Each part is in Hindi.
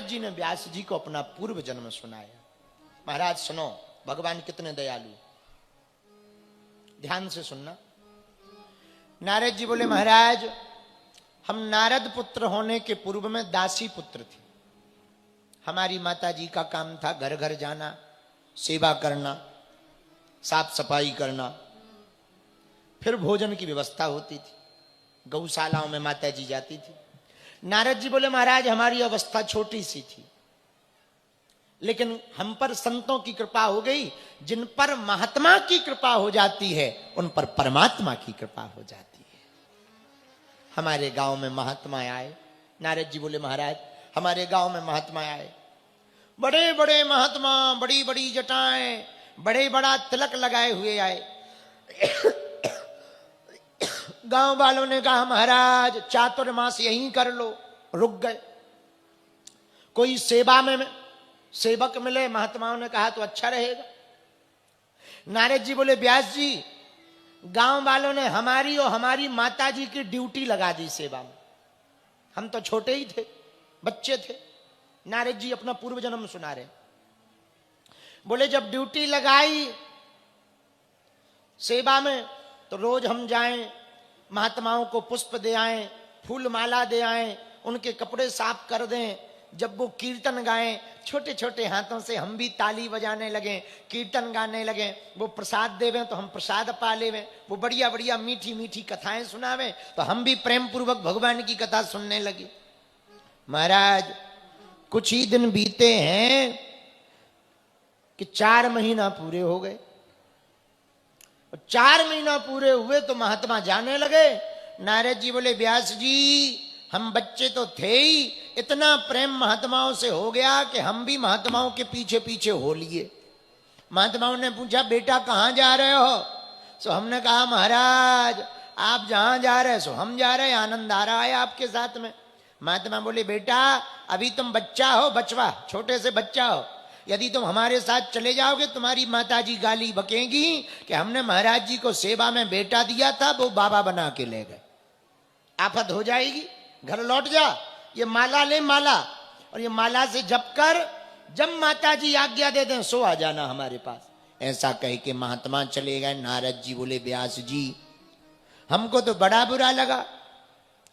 जी ने व्यास जी को अपना पूर्व जन्म सुनाया। महाराज सुनो, भगवान कितने दयालु, ध्यान से सुनना। नारद जी बोले, महाराज हम नारद पुत्र होने के पूर्व में दासी पुत्र थे। हमारी माता जी का काम था घर घर जाना, सेवा करना, साफ सफाई करना, फिर भोजन की व्यवस्था होती थी। गौशालाओं में माता जी जाती थी। नारद जी बोले, महाराज हमारी अवस्था छोटी सी थी, लेकिन हम पर संतों की कृपा हो गई। जिन पर महात्मा की कृपा हो जाती है उन पर परमात्मा की कृपा हो जाती है। हमारे गांव में महात्मा आए। नारद जी बोले, महाराज हमारे गांव में महात्मा आए, बड़े बड़े महात्मा, बड़ी बड़ी जटाएं, बड़े बड़ा तिलक लगाए हुए आए। गांव वालों ने कहा, महाराज चातुर्मास यहीं कर लो। रुक गए। कोई सेवा में सेवक मिले, महात्माओं ने कहा तो अच्छा रहेगा। नारद जी बोले, व्यास जी गांव वालों ने हमारी और हमारी माता जी की ड्यूटी लगा दी सेवा में। हम तो छोटे ही थे, बच्चे थे। नारद जी अपना पूर्व जन्म सुना रहे। बोले जब ड्यूटी लगाई सेवा में तो रोज हम जाएं, महात्माओं को पुष्प दे आएं, फूल माला दे आएं, उनके कपड़े साफ कर दें। जब वो कीर्तन गाएं, छोटे छोटे हाथों से हम भी ताली बजाने लगे, कीर्तन गाने लगे। वो प्रसाद देवें तो हम प्रसाद पा लेवें। वो बढ़िया बढ़िया मीठी मीठी कथाएं सुनावें तो हम भी प्रेम पूर्वक भगवान की कथा सुनने लगे। महाराज कुछ ही दिन बीते हैं कि 4 महीना पूरे हो गए। 4 महीना पूरे हुए तो महात्मा जाने लगे। नारद जी बोले, व्यास जी हम बच्चे तो थे ही, इतना प्रेम महात्माओं से हो गया कि हम भी महात्माओं के पीछे पीछे हो लिए। महात्माओं ने पूछा, बेटा कहाँ जा रहे हो? सो हमने कहा, महाराज आप जहां जा रहे सो हम जा रहे हैं, आनंद आ रहा है आपके साथ में। महात्मा बोले, बेटा अभी तुम बच्चा हो, बचवा, छोटे से बच्चा हो। यदि तुम हमारे साथ चले जाओगे तुम्हारी माता जी गाली बकेंगी कि हमने महाराज जी को सेवा में बेटा दिया था, वो बाबा बना के ले गए। आफत हो जाएगी, घर लौट जा। ये माला ले, माला, और ये माला से जप कर, जब माता जी आज्ञा दे दें सो आ जाना हमारे पास। ऐसा कह के महात्मा चले गए। नारद जी बोले, व्यास जी हमको तो बड़ा बुरा लगा।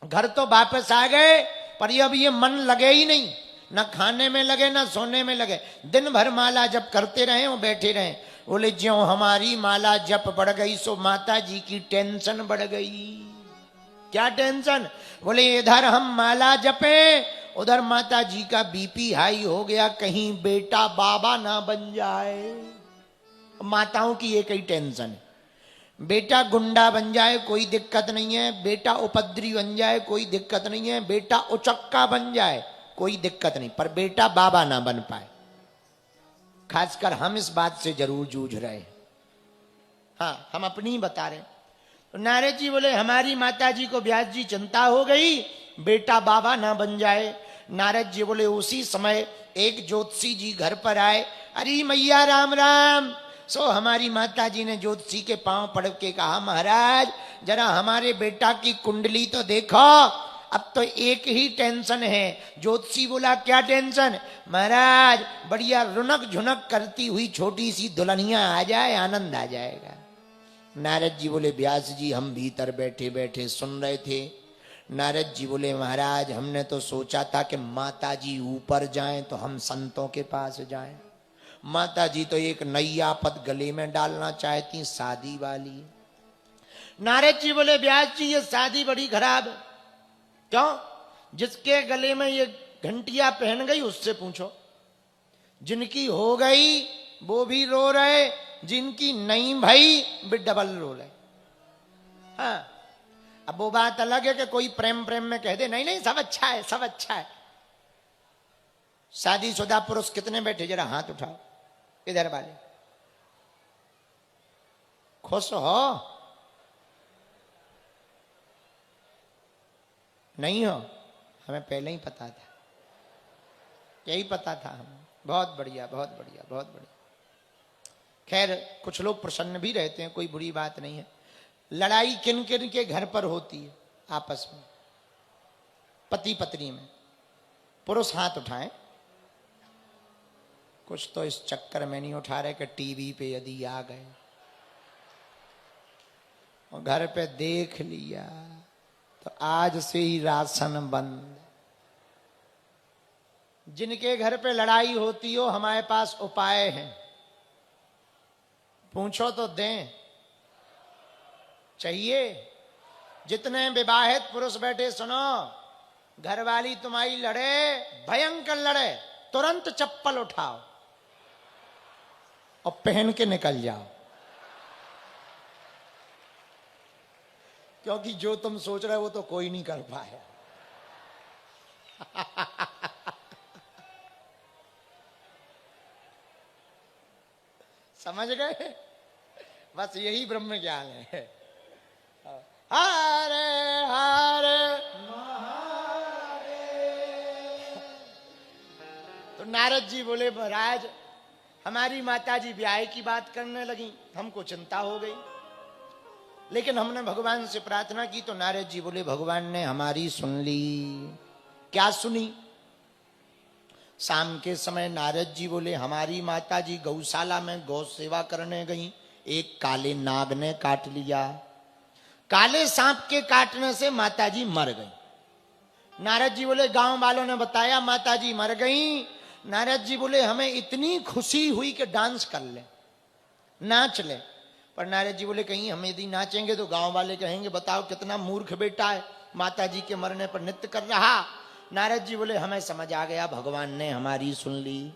घर तो वापस आ गए पर अब ये मन लगे ही नहीं, न खाने में लगे न सोने में लगे। दिन भर माला जप करते रहे और बैठे रहे। बोले, ज्यों हमारी माला जप बढ़ गई सो माता जी की टेंशन बढ़ गई। क्या टेंशन? बोले, इधर हम माला जपे, उधर माता जी का बीपी हाई हो गया, कहीं बेटा बाबा ना बन जाए। माताओं की एक ही टेंशन है, बेटा गुंडा बन जाए कोई दिक्कत नहीं है, बेटा उपद्रवी बन जाए कोई दिक्कत नहीं है, बेटा उचक्का बन जाए कोई दिक्कत नहीं, पर बेटा बाबा ना बन पाए। खासकर हम इस बात से जरूर जूझ रहे हैं। हाँ, हम अपनी ही बता रहे हैं। तो नारद जी बोले, हमारी माता जी को व्यास जी चिंता हो गई, बेटा बाबा ना बन जाए। नारद जी बोले, उसी समय एक ज्योतिषी जी घर पर आए। अरे मैया राम राम। सो हमारी माता जी ने ज्योतिषी के पांव पड़ के कहा, महाराज जरा हमारे बेटा की कुंडली तो देखो, अब तो एक ही टेंशन है। ज्योतिषी बोला, क्या टेंशन? महाराज बढ़िया रुनक झुनक करती हुई छोटी सी दुल्हनिया आ जाए, आनंद आ जाएगा। नारद जी बोले, व्यास जी हम भीतर बैठे बैठे सुन रहे थे। नारद जी बोले, महाराज हमने तो सोचा था कि माता जी ऊपर जाएं तो हम संतों के पास जाएं। माता जी तो एक नैया पद गले में डालना चाहती, शादी वाली। नारद जी बोले, व्यास जी ये शादी बड़ी खराब है। क्यों? जिसके गले में ये घंटिया पहन गई उससे पूछो। जिनकी हो गई वो भी रो रहे, जिनकी नहीं भाई भी डबल रो रहे। हाँ, अब वो बात अलग है कि कोई प्रेम प्रेम में कह दे, नहीं नहीं सब अच्छा है, सब अच्छा है। शादीशुदा पुरुष कितने बैठे, जरा हाथ उठाओ इधर वाले। खुश हो? नहीं हो? हमें पहले ही पता था, यही पता था हमें। बहुत बढ़िया, बहुत बढ़िया, बहुत बढ़िया। खैर कुछ लोग प्रसन्न भी रहते हैं, कोई बुरी बात नहीं है। लड़ाई किन किन के घर पर होती है आपस में? पति पत्नी में। पुरुष हाथ उठाएं, कुछ तो इस चक्कर में नहीं उठा रहे कि टीवी पे यदि आ गए और घर पे देख लिया तो आज से ही राशन बंद। जिनके घर पे लड़ाई होती हो हमारे पास उपाय हैं, पूछो तो दें। चाहिए? जितने विवाहित पुरुष बैठे सुनो, घरवाली तुम्हारी लड़े, भयंकर लड़े, तुरंत चप्पल उठाओ और पहन के निकल जाओ, क्योंकि जो तुम सोच रहे हो वो तो कोई नहीं कर पाया। समझ गए? बस यही ब्रह्म ज्ञान है। हरे हरे तो नारद जी बोले, महाराज हमारी माता जी ब्याह की बात करने लगी, हमको चिंता हो गई, लेकिन हमने भगवान से प्रार्थना की तो नारद जी बोले भगवान ने हमारी सुन ली। क्या सुनी? शाम के समय नारद जी बोले हमारी माता जी गौशाला में गौ सेवा करने गई, एक काले नाग ने काट लिया। काले सांप के काटने से माता जी मर गई। नारद जी बोले गांव वालों ने बताया माता जी मर गई। नारद जी बोले हमें इतनी खुशी हुई कि डांस कर ले, नाच ले। पर नारद जी बोले कहीं हम यदि नाचेंगे तो गांव वाले कहेंगे बताओ कितना मूर्ख बेटा है, माता जी के मरने पर नृत्य कर रहा। नारद जी बोले हमें समझ आ गया, भगवान ने हमारी सुन ली।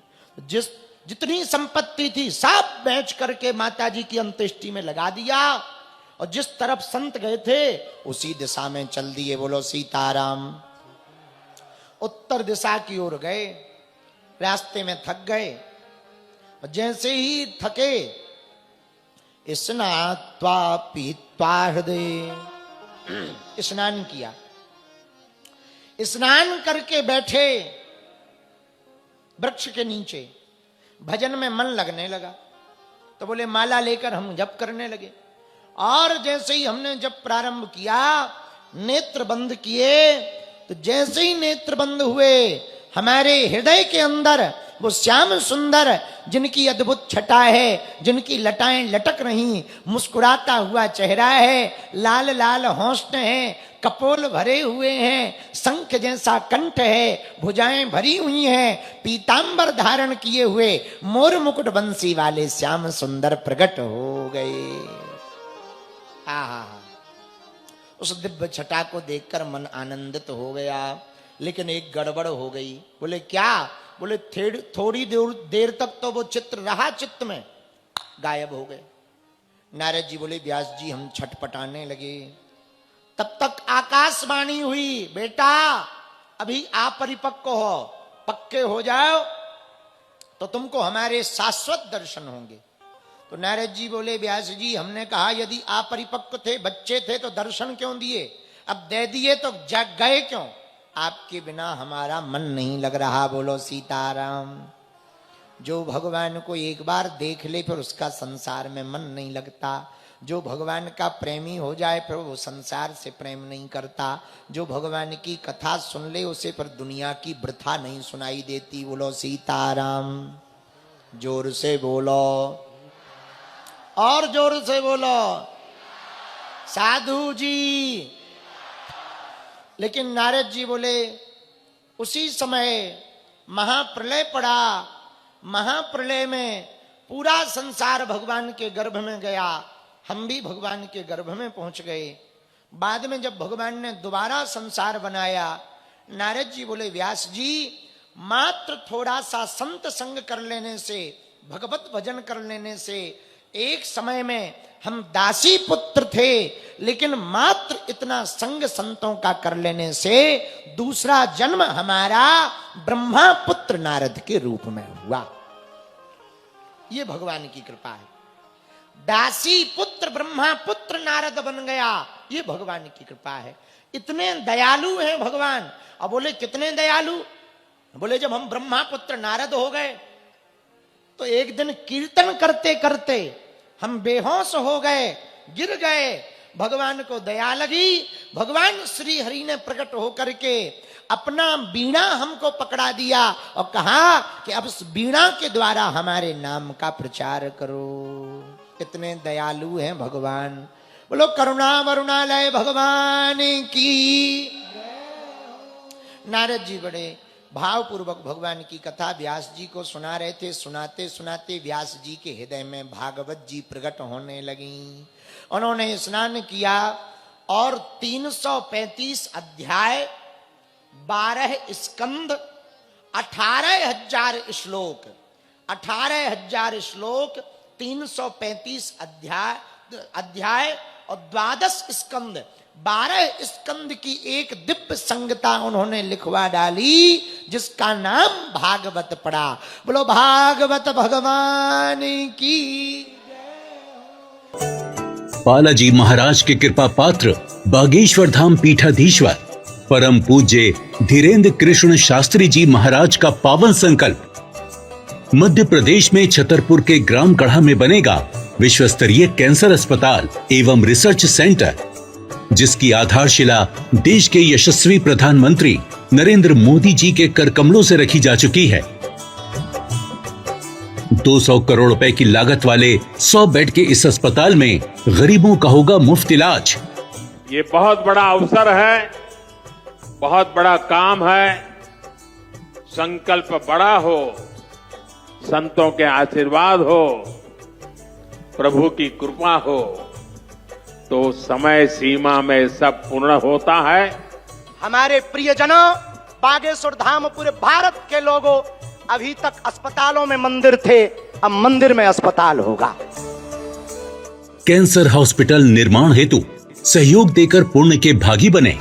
जितनी संपत्ति थी सब बेच करके माता जी की अंत्येष्टि में लगा दिया और जिस तरफ संत गए थे उसी दिशा में चल दिए। बोलो सीताराम। उत्तर दिशा की ओर गए, रास्ते में थक गए और जैसे ही थके स्नात्वा पीत्वा हृदय, स्नान किया। स्नान करके बैठे वृक्ष के नीचे, भजन में मन लगने लगा तो बोले माला लेकर हम जप करने लगे। और जैसे ही हमने जप प्रारंभ किया, नेत्र बंद किए, तो जैसे ही नेत्र बंद हुए हमारे हृदय के अंदर वो श्याम सुंदर जिनकी अद्भुत छटा है, जिनकी लटाएं लटक रही, मुस्कुराता हुआ चेहरा है, लाल लाल होंठ हैं, कपोल भरे हुए हैं, शंख जैसा कंठ है, भुजाएं भरी हुई हैं, पीतांबर धारण किए हुए मोर मुकुट बंसी वाले श्याम सुंदर प्रकट हो गए। आहा, उस दिव्य छटा को देखकर मन आनंदित हो गया। लेकिन एक गड़बड़ हो गई। बोले क्या? बोले थोड़ी देर तक तो वो चित्र रहा, चित्त में गायब हो गए। नारद जी बोले व्यास जी हम छटपटाने लगे। तब तक आकाशवाणी हुई, बेटा अभी अपरिपक्व हो, पक्के हो जाओ तो तुमको हमारे शाश्वत दर्शन होंगे। तो नारद जी बोले व्यास जी हमने कहा यदि अपरिपक्व थे, बच्चे थे तो दर्शन क्यों दिए, अब दे दिए तो जग गए क्यों? आपके बिना हमारा मन नहीं लग रहा। बोलो सीताराम। जो भगवान को एक बार देख ले फिर उसका संसार में मन नहीं लगता। जो भगवान का प्रेमी हो जाए फिर वो संसार से प्रेम नहीं करता। जो भगवान की कथा सुन ले उसे फिर दुनिया की वृथा नहीं सुनाई देती। बोलो सीताराम। जोर से बोलो और जोर से बोलो साधु जी। लेकिन नारद जी बोले उसी समय महाप्रलय पड़ा। महाप्रलय में पूरा संसार भगवान के गर्भ में गया, हम भी भगवान के गर्भ में पहुंच गए। बाद में जब भगवान ने दोबारा संसार बनाया, नारद जी बोले व्यास जी मात्र थोड़ा सा संत संग कर लेने से, भगवत भजन कर लेने से, एक समय में हम दासी पुत्र थे, लेकिन मात्र इतना संग संतों का कर लेने से दूसरा जन्म हमारा ब्रह्मा पुत्र नारद के रूप में हुआ। ये भगवान की कृपा है। दासी पुत्र ब्रह्मा पुत्र नारद बन गया, ये भगवान की कृपा है। इतने दयालु हैं भगवान। अब बोले कितने दयालु? बोले जब हम ब्रह्मा पुत्र नारद हो गए तो एक दिन कीर्तन करते करते हम बेहोश हो गए, गिर गए। भगवान को दया लगी। भगवान श्री हरि ने प्रकट होकर के अपना वीणा हमको पकड़ा दिया और कहा कि अब इस वीणा के द्वारा हमारे नाम का प्रचार करो। कितने दयालु हैं भगवान। बोलो करुणा वरुणालय भगवान की। नारद जी बड़े भावपूर्वक भगवान की कथा व्यास जी को सुना रहे थे। सुनाते सुनाते व्यास जी के हृदय में भागवत जी प्रकट होने लगी। उन्होंने स्नान किया और 335 अध्याय, 12 स्कंद, 18,000 श्लोक, 18,000 श्लोक, 335 अध्याय और 12 स्कंद, 12 स्कंद की एक दिव्य संगता उन्होंने लिखवा डाली, जिसका नाम भागवत पड़ा। बोलो भागवत भगवान की। बालाजी महाराज के कृपा पात्र बागेश्वर धाम पीठाधीश्वर परम पूज्य धीरेन्द्र कृष्ण शास्त्री जी महाराज का पावन संकल्प। मध्य प्रदेश में छतरपुर के ग्राम गढ़ा में बनेगा विश्व स्तरीय कैंसर अस्पताल एवं रिसर्च सेंटर, जिसकी आधारशिला देश के यशस्वी प्रधानमंत्री नरेंद्र मोदी जी के कर कमलों से रखी जा चुकी है। 200 करोड़ रुपए की लागत वाले 100 बेड के इस अस्पताल में गरीबों का होगा मुफ्त इलाज। ये बहुत बड़ा अवसर है, बहुत बड़ा काम है। संकल्प बड़ा हो, संतों के आशीर्वाद हो, प्रभु की कृपा हो, तो समय सीमा में सब पूर्ण होता है। हमारे प्रियजनों, बागेश्वर धाम पूरे भारत के लोगों, अभी तक अस्पतालों में मंदिर थे, अब मंदिर में अस्पताल होगा। कैंसर हॉस्पिटल निर्माण हेतु सहयोग देकर पुण्य के भागी बने।